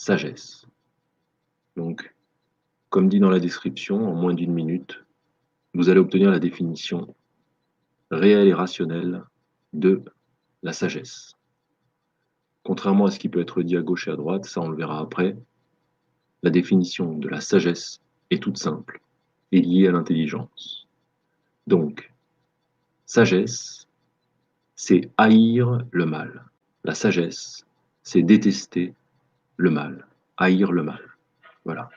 sagesse. Donc, comme dit dans la description, en moins d'une minute, vous allez obtenir la définition réelle et rationnelle de la sagesse. Contrairement à ce qui peut être dit à gauche et à droite, ça on le verra après, la définition de la sagesse est toute simple et liée à l'intelligence. Donc, sagesse, c'est haïr le mal. La sagesse, c'est détester le mal, haïr le mal. Voilà.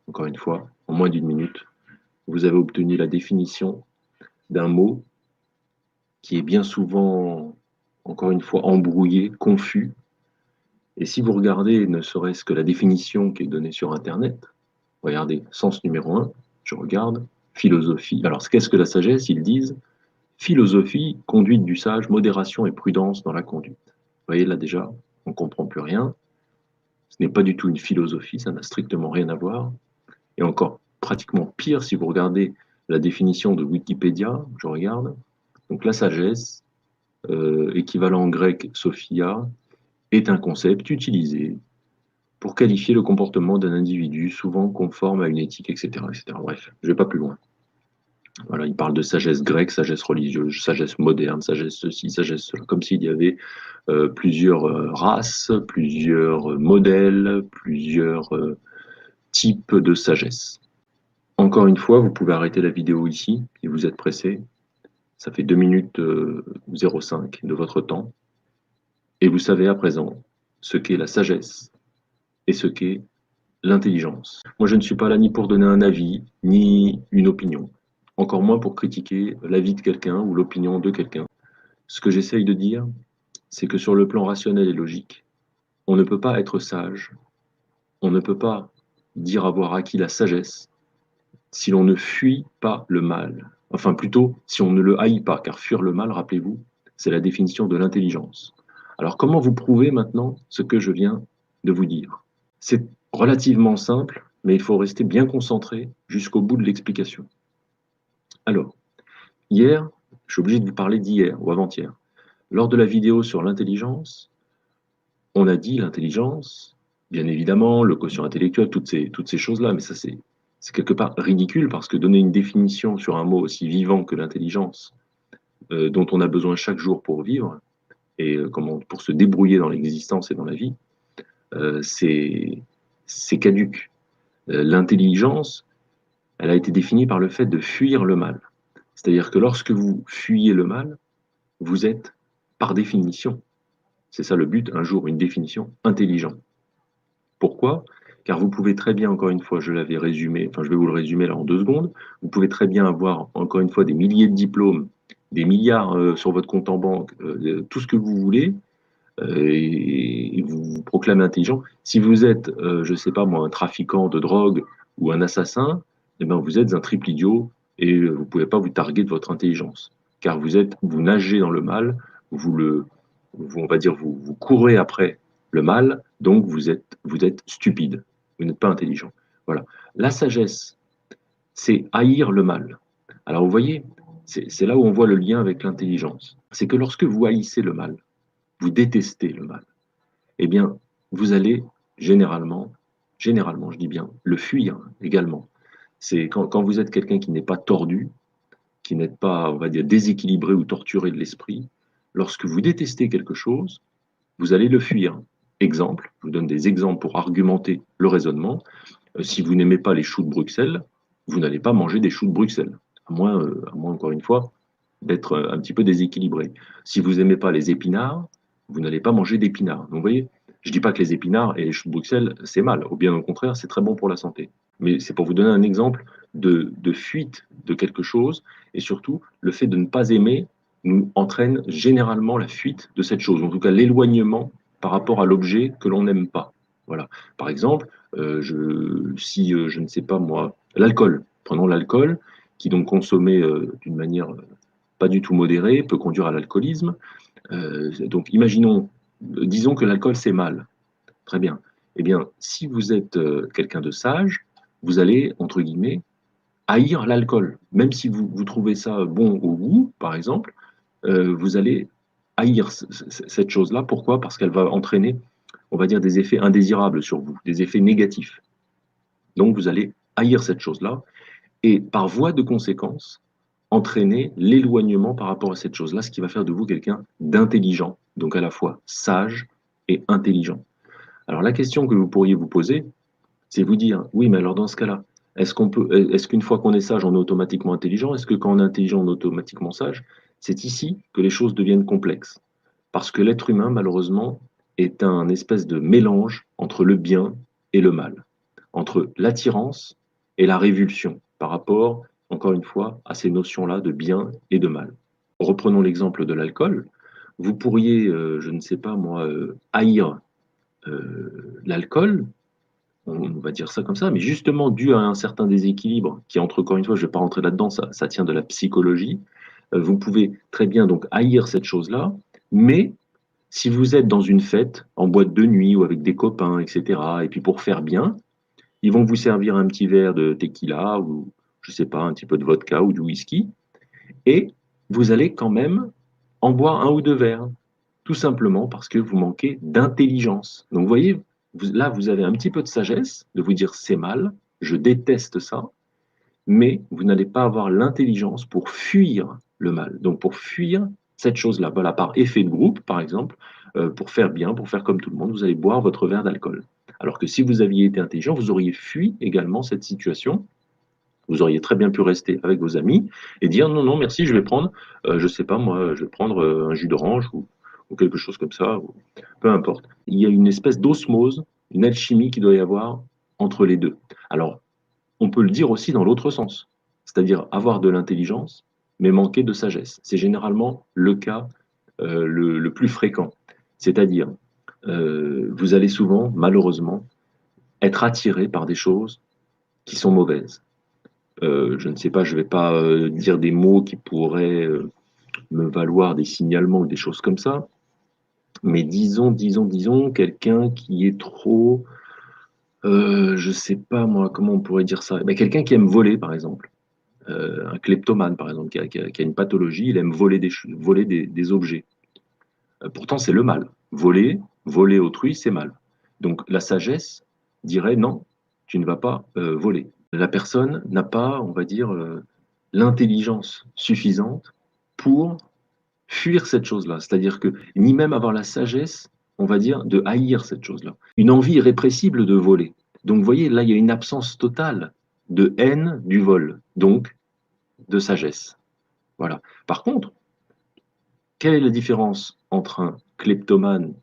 Encore une fois, en moins d'une minute, vous avez obtenu la définition d'un mot qui est bien souvent, encore une fois, embrouillé, confus. Et si vous regardez ne serait-ce que la définition qui est donnée sur Internet, regardez, sens numéro 1, je regarde, philosophie. Alors, qu'est-ce que la sagesse? Ils disent philosophie, conduite du sage, modération et prudence dans la conduite. Vous voyez, là déjà, on ne comprend plus rien. Ce n'est pas du tout une philosophie, ça n'a strictement rien à voir. Et encore pratiquement pire, si vous regardez la définition de Wikipédia, je regarde, donc la sagesse, équivalent grec sophia, est un concept utilisé pour qualifier le comportement d'un individu souvent conforme à une éthique, etc. etc. Bref, je ne vais pas plus loin. Voilà, il parle de sagesse grecque, sagesse religieuse, sagesse moderne, sagesse ceci, sagesse cela, comme s'il y avait plusieurs races, plusieurs modèles, plusieurs types de sagesse. Encore une fois, vous pouvez arrêter la vidéo ici, si vous êtes pressé. Ça fait 2 minutes 05 de votre temps. Et vous savez à présent ce qu'est la sagesse et ce qu'est l'intelligence. Moi, je ne suis pas là ni pour donner un avis, ni une opinion. Encore moins pour critiquer l'avis de quelqu'un ou l'opinion de quelqu'un. Ce que j'essaye de dire, c'est que sur le plan rationnel et logique, on ne peut pas être sage, on ne peut pas dire avoir acquis la sagesse si l'on ne fuit pas le mal. Enfin, plutôt, si on ne le haït pas, car fuir le mal, rappelez-vous, c'est la définition de l'intelligence. Alors, comment vous prouver maintenant ce que je viens de vous dire? C'est relativement simple, mais il faut rester bien concentré jusqu'au bout de l'explication. Alors, hier, je suis obligé de vous parler d'hier ou avant-hier. Lors de la vidéo sur l'intelligence, on a dit l'intelligence, bien évidemment, le quotient intellectuel, toutes ces choses-là, mais ça c'est quelque part ridicule parce que donner une définition sur un mot aussi vivant que l'intelligence, dont on a besoin chaque jour pour vivre et pour se débrouiller dans l'existence et dans la vie, c'est caduque. L'intelligence, elle a été définie par le fait de fuir le mal. C'est-à-dire que lorsque vous fuyez le mal, vous êtes, par définition, c'est ça le but, un jour, une définition, intelligent. Pourquoi? Car vous pouvez très bien, encore une fois, je l'avais résumé, enfin je vais vous le résumer là en 2 secondes, vous pouvez très bien avoir, encore une fois, des milliers de diplômes, des milliards sur votre compte en banque, tout ce que vous voulez, et vous vous proclamez intelligent. Si vous êtes, je ne sais pas moi, un trafiquant de drogue ou un assassin, eh ben, vous êtes un triple idiot et vous ne pouvez pas vous targuer de votre intelligence. Car vous nagez dans le mal, on va dire, vous courez après le mal, donc vous êtes stupide, vous n'êtes pas intelligent. Voilà. La sagesse, c'est haïr le mal. Alors vous voyez, c'est là où on voit le lien avec l'intelligence. C'est que lorsque vous haïssez le mal, vous détestez le mal, eh bien, vous allez généralement, je dis bien, le fuir également. C'est quand vous êtes quelqu'un qui n'est pas tordu, qui n'est pas, on va dire, déséquilibré ou torturé de l'esprit, lorsque vous détestez quelque chose, vous allez le fuir. Exemple, je vous donne des exemples pour argumenter le raisonnement. Si vous n'aimez pas les choux de Bruxelles, vous n'allez pas manger des choux de Bruxelles, à moins encore une fois, d'être un petit peu déséquilibré. Si vous n'aimez pas les épinards, vous n'allez pas manger d'épinards. Donc, vous voyez, je ne dis pas que les épinards et les choux de Bruxelles, c'est mal. Ou bien au contraire, c'est très bon pour la santé. Mais c'est pour vous donner un exemple de fuite de quelque chose. Et surtout, le fait de ne pas aimer nous entraîne généralement la fuite de cette chose. En tout cas, l'éloignement par rapport à l'objet que l'on n'aime pas. Voilà. Par exemple, si je ne sais pas moi, l'alcool. Prenons l'alcool, qui donc consommé d'une manière pas du tout modérée peut conduire à l'alcoolisme. Donc imaginons, disons que l'alcool c'est mal. Très bien. Eh bien, si vous êtes quelqu'un de sage, vous allez, entre guillemets, haïr l'alcool. Même si vous trouvez ça bon au goût, par exemple, vous allez haïr cette chose-là. Pourquoi? Parce qu'elle va entraîner on va dire, des effets indésirables sur vous, des effets négatifs. Donc vous allez haïr cette chose-là et par voie de conséquence, entraîner l'éloignement par rapport à cette chose-là, ce qui va faire de vous quelqu'un d'intelligent, donc à la fois sage et intelligent. Alors la question que vous pourriez vous poser, c'est vous dire, oui, mais alors dans ce cas-là, est-ce qu'une fois qu'on est sage, on est automatiquement intelligent? Est-ce que quand on est intelligent, on est automatiquement sage? C'est ici que les choses deviennent complexes. Parce que l'être humain, malheureusement, est un espèce de mélange entre le bien et le mal, entre l'attirance et la révulsion par rapport, encore une fois, à ces notions-là de bien et de mal. Reprenons l'exemple de l'alcool. Vous pourriez, je ne sais pas moi, haïr l'alcool, on va dire ça comme ça, mais justement dû à un certain déséquilibre qui entre, encore une fois, je ne vais pas rentrer là-dedans, ça tient de la psychologie, vous pouvez très bien donc haïr cette chose-là, mais si vous êtes dans une fête, en boîte de nuit ou avec des copains, etc., et puis pour faire bien, ils vont vous servir un petit verre de tequila ou, je ne sais pas, un petit peu de vodka ou du whisky, et vous allez quand même en boire un ou deux verres, tout simplement parce que vous manquez d'intelligence. Donc vous voyez, là, vous avez un petit peu de sagesse de vous dire c'est mal, je déteste ça, mais vous n'allez pas avoir l'intelligence pour fuir le mal, donc pour fuir cette chose-là. Voilà, par effet de groupe, par exemple, pour faire bien, pour faire comme tout le monde, vous allez boire votre verre d'alcool. Alors que si vous aviez été intelligent, vous auriez fui également cette situation. Vous auriez très bien pu rester avec vos amis et dire non, non, merci, je vais prendre, je sais pas moi, je vais prendre un jus d'orange ou quelque chose comme ça, ou, peu importe. Il y a une espèce d'osmose, une alchimie qui doit y avoir entre les deux. Alors, on peut le dire aussi dans l'autre sens, c'est-à-dire avoir de l'intelligence, mais manquer de sagesse. C'est généralement le cas le plus fréquent. C'est-à-dire, vous allez souvent, malheureusement, être attiré par des choses qui sont mauvaises. Je ne sais pas, je ne vais pas dire des mots qui pourraient me valoir des signalements ou des choses comme ça, mais disons, quelqu'un qui est trop, je ne sais pas moi, comment on pourrait dire ça, mais quelqu'un qui aime voler, par exemple. Un kleptomane, par exemple, qui a une pathologie, il aime voler des objets. Pourtant, c'est le mal. Voler autrui, c'est mal. Donc la sagesse dirait non, tu ne vas pas voler. La personne n'a pas, on va dire, l'intelligence suffisante pour fuir cette chose-là. C'est-à-dire que ni même avoir la sagesse, on va dire, de haïr cette chose-là. Une envie irrépressible de voler. Donc vous voyez, là, il y a une absence totale de haine du vol, donc de sagesse. Voilà. Par contre, quelle est la différence entre un kleptomane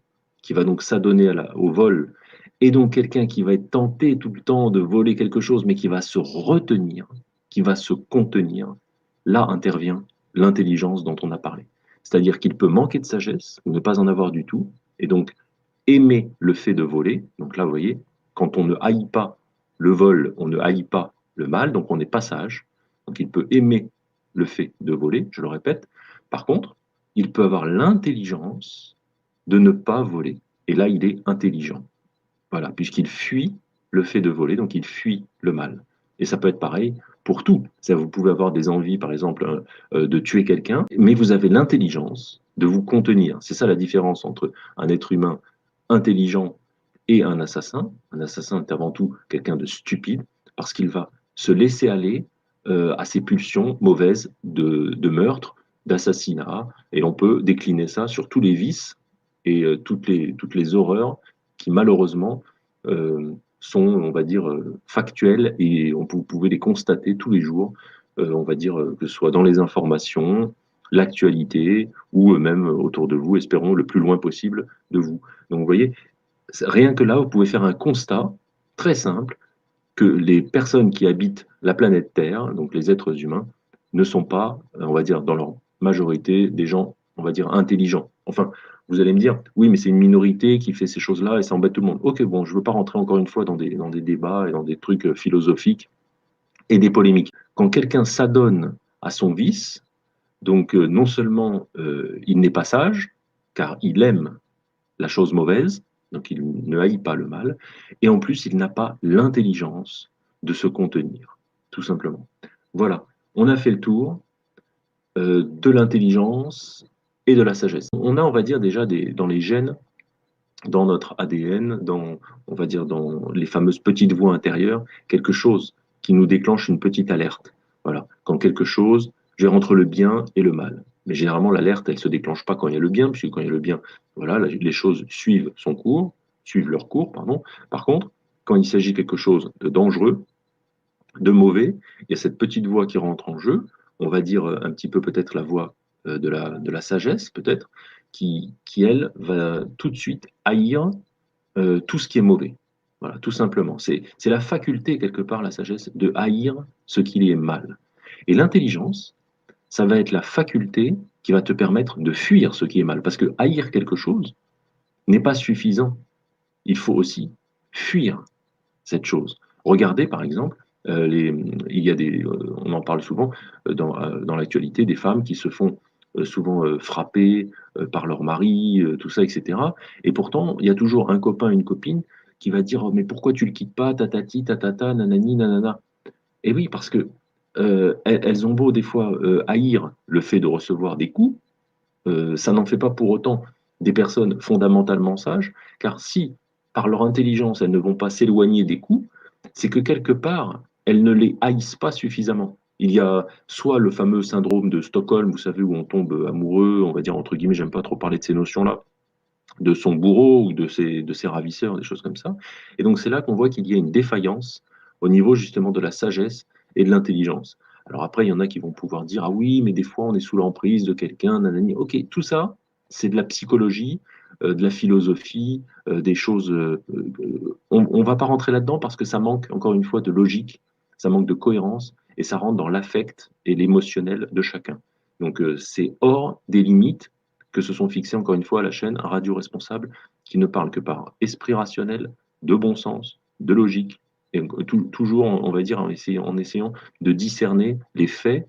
qui va donc s'adonner au vol et donc quelqu'un qui va être tenté tout le temps de voler quelque chose mais qui va se retenir, qui va se contenir? Là intervient l'intelligence dont on a parlé. C'est-à-dire qu'il peut manquer de sagesse ou ne pas en avoir du tout et donc aimer le fait de voler. Donc là, vous voyez, quand on ne haït pas le vol, on ne haït pas le mal, donc on n'est pas sage. Donc il peut aimer le fait de voler, je le répète. Par contre, il peut avoir l'intelligence de ne pas voler. Et là, il est intelligent. Voilà, puisqu'il fuit le fait de voler, donc il fuit le mal. Et ça peut être pareil pour tout. Ça, vous pouvez avoir des envies, par exemple, de tuer quelqu'un, mais vous avez l'intelligence de vous contenir. C'est ça la différence entre un être humain intelligent et un assassin. Un assassin est avant tout quelqu'un de stupide, parce qu'il va se laisser aller à ses pulsions mauvaises de meurtre, d'assassinat, et on peut décliner ça sur tous les vices et toutes les horreurs qui malheureusement sont, on va dire, factuelles et vous pouvez les constater tous les jours, on va dire, que ce soit dans les informations, l'actualité ou même autour de vous, espérons le plus loin possible de vous. Donc vous voyez, rien que là, vous pouvez faire un constat très simple que les personnes qui habitent la planète Terre, donc les êtres humains, ne sont pas, on va dire, dans leur majorité, des gens, on va dire, intelligents. Enfin, vous allez me dire, oui, mais c'est une minorité qui fait ces choses-là et ça embête tout le monde. Ok, bon, je ne veux pas rentrer encore une fois dans des débats et dans des trucs philosophiques et des polémiques. Quand quelqu'un s'adonne à son vice, donc non seulement il n'est pas sage, car il aime la chose mauvaise, donc il ne haït pas le mal, et en plus il n'a pas l'intelligence de se contenir, tout simplement. Voilà, on a fait le tour de l'intelligence et de la sagesse. On a, on va dire déjà dans les gènes, dans notre ADN, on va dire dans les fameuses petites voix intérieures, quelque chose qui nous déclenche une petite alerte. Voilà, quand quelque chose, j'ai entre le bien et le mal. Mais généralement, l'alerte, elle se déclenche pas quand il y a le bien, puisque quand il y a le bien, voilà, les choses suivent leur cours, pardon. Par contre, quand il s'agit de quelque chose de dangereux, de mauvais, il y a cette petite voix qui rentre en jeu, on va dire un petit peu peut-être la voix de la sagesse, peut-être, qui, elle, va tout de suite haïr tout ce qui est mauvais. Voilà, tout simplement. C'est la faculté, quelque part, la sagesse, de haïr ce qui est mal. Et l'intelligence, ça va être la faculté qui va te permettre de fuir ce qui est mal. Parce que haïr quelque chose n'est pas suffisant. Il faut aussi fuir cette chose. Regardez, par exemple, il y a on en parle souvent dans l'actualité, des femmes qui se font souvent frapper par leur mari, tout ça, etc. Et pourtant, il y a toujours un copain, une copine qui va dire: oh, mais pourquoi tu le quittes pas, tatati, tatata, nanani, nanana. Et oui, parce que elles ont beau des fois haïr le fait de recevoir des coups, ça n'en fait pas pour autant des personnes fondamentalement sages, car si, par leur intelligence, elles ne vont pas s'éloigner des coups, c'est que quelque part, elles ne les haïssent pas suffisamment. Il y a soit le fameux syndrome de Stockholm, vous savez, où on tombe amoureux, on va dire entre guillemets, j'aime pas trop parler de ces notions-là, de son bourreau ou de ses ravisseurs, des choses comme ça. Et donc c'est là qu'on voit qu'il y a une défaillance au niveau justement de la sagesse et de l'intelligence. Alors après, il y en a qui vont pouvoir dire: ah oui, mais des fois on est sous l'emprise de quelqu'un, nanani. Ok, tout ça, c'est de la psychologie, de la philosophie, des choses. On va pas rentrer là-dedans parce que ça manque encore une fois de logique, ça manque de cohérence et ça rentre dans l'affect et l'émotionnel de chacun. Donc c'est hors des limites que se sont fixés encore une fois à la chaîne un radio responsable qui ne parle que par esprit rationnel, de bon sens, de logique, et toujours, on va dire, en essayant de discerner les faits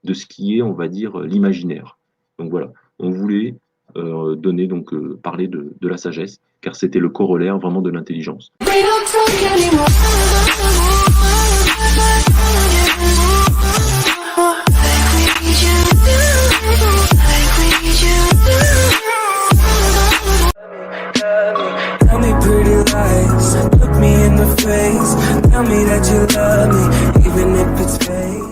de ce qui est, on va dire, l'imaginaire. Donc voilà, on voulait donner, donc parler de la sagesse, car c'était le corollaire vraiment de l'intelligence.